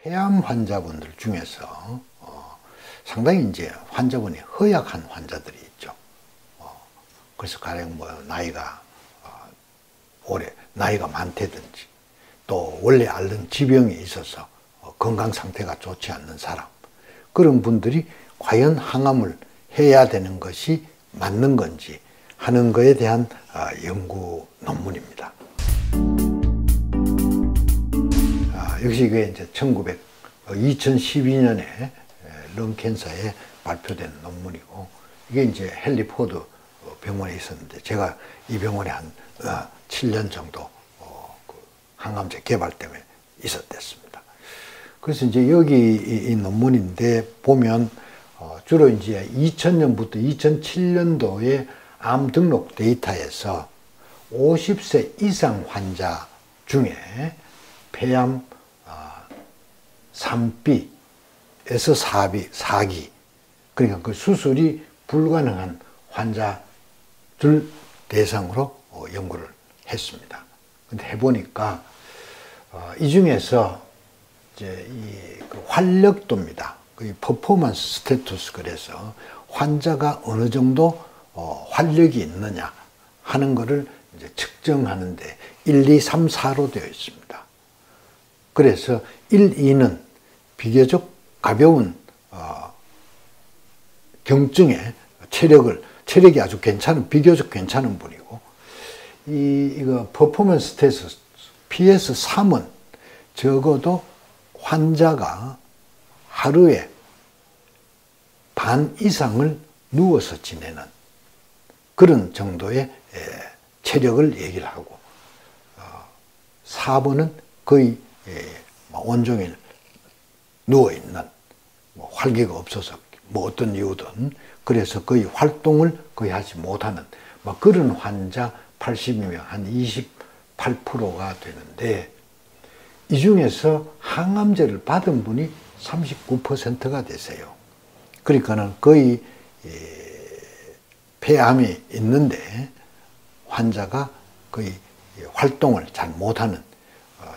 폐암 환자분들 중에서 상당히 이제 환자분이 허약한 환자들이 있죠. 그래서 가령 뭐 나이가 나이가 많다든지 또 원래 앓는 지병이 있어서 건강 상태가 좋지 않는 사람, 그런 분들이 과연 항암을 해야 되는 것이 맞는 건지 하는 것에 대한 연구 논문입니다. 역시 이게 이제 2012년에 런캔서에 발표된 논문이고, 이게 이제 헨리 포드 병원에 있었는데, 제가 이 병원에 한 7년 정도 그 항암제 개발 때문에 있었댔습니다. 그래서 이제 여기 이 논문인데 보면 주로 이제 2000년부터 2007년도에 암 등록 데이터에서 50세 이상 환자 중에 폐암 3B에서 4기, 그러니까 그 수술이 불가능한 환자들 대상으로 연구를 했습니다. 근데 해보니까 이 중에서 이제 그 활력도입니다. 그 퍼포먼스 스테투스, 그래서 환자가 어느 정도 활력이 있느냐 하는 것을 이제 측정하는데 1, 2, 3, 4로 되어 있습니다. 그래서 1, 2는 비교적 가벼운 경증의 체력이 아주 괜찮은, 비교적 괜찮은 분이고, 이거 퍼포먼스 테스트 PS3은 적어도 환자가 하루에 반 이상을 누워서 지내는 그런 정도의 체력을 얘기를 하고, 4번은 거의 온종일 누워있는, 활기가 없어서 어떤 이유든 그래서 거의 활동을 거의 하지 못하는 그런 환자 80명, 한 28%가 되는데, 이 중에서 항암제를 받은 분이 39%가 되세요. 그러니까는 거의 폐암이 있는데 환자가 거의 활동을 잘 못하는,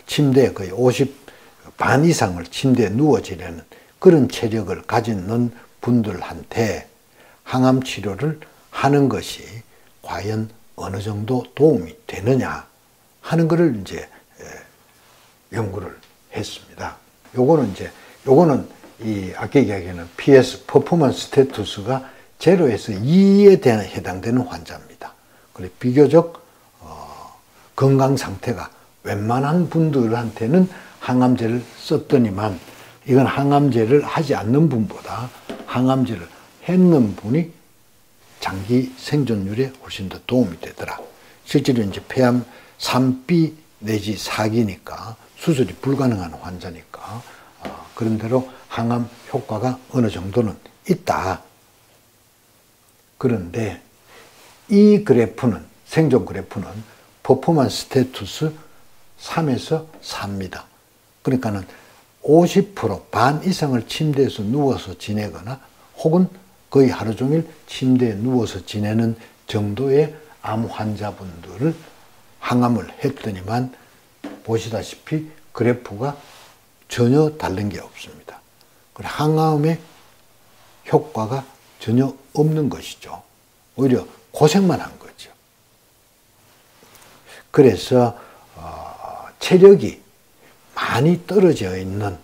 침대에 거의 반 이상을 침대에 누워 지내는 그런 체력을 가진 분들한테 항암 치료를 하는 것이 과연 어느 정도 도움이 되느냐 하는 것을 이제 연구를 했습니다. 요거는 이 아까 이야기하는 PS 퍼포먼스 스테투스가 0에서 2에 해당되는 환자입니다. 그래 비교적 건강 상태가 웬만한 분들한테는 항암제를 썼더니만, 이건 항암제를 하지 않는 분보다 항암제를 했는 분이 장기 생존율에 훨씬 더 도움이 되더라. 실제로 이제 폐암 3B 내지 4기니까 수술이 불가능한 환자니까 그런대로 항암 효과가 어느 정도는 있다. 그런데 이 그래프는, 생존 그래프는 퍼포먼스 스테투스 3에서 4입니다. 그러니까는 50%, 반 이상을 침대에서 누워서 지내거나 혹은 거의 하루 종일 침대에 누워서 지내는 정도의 암 환자분들을 항암을 했더니만 보시다시피 그래프가 전혀 다른 게 없습니다. 항암의 효과가 전혀 없는 것이죠. 오히려 고생만 한 거죠. 그래서 체력이 많이 떨어져 있는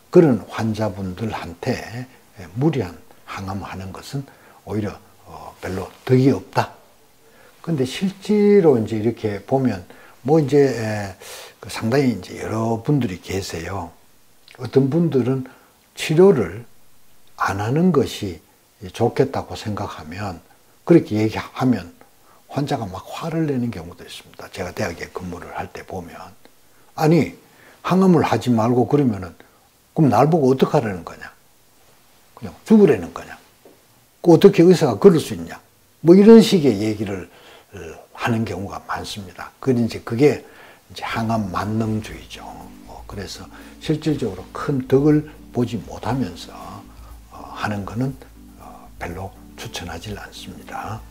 그런 환자분들한테 무리한 항암하는 것은 오히려 별로 덕이 없다. 근데 실제로 이제 이렇게 보면 이제 상당히 이제 여러 분들이 계세요. 어떤 분들은 치료를 안 하는 것이 좋겠다고 생각하면, 그렇게 얘기하면 환자가 막 화를 내는 경우도 있습니다. 제가 대학에 근무를 할 때 보면, 아니 항암을 하지 말고 그러면은 그럼 날 보고 어떡하라는 거냐, 그냥 죽으라는 거냐, 어떻게 의사가 그럴 수 있냐, 이런 식의 얘기를 하는 경우가 많습니다. 그게 이제 항암 만능주의죠. 그래서 실질적으로 큰 덕을 보지 못하면서 하는 것은 별로 추천하지 않습니다.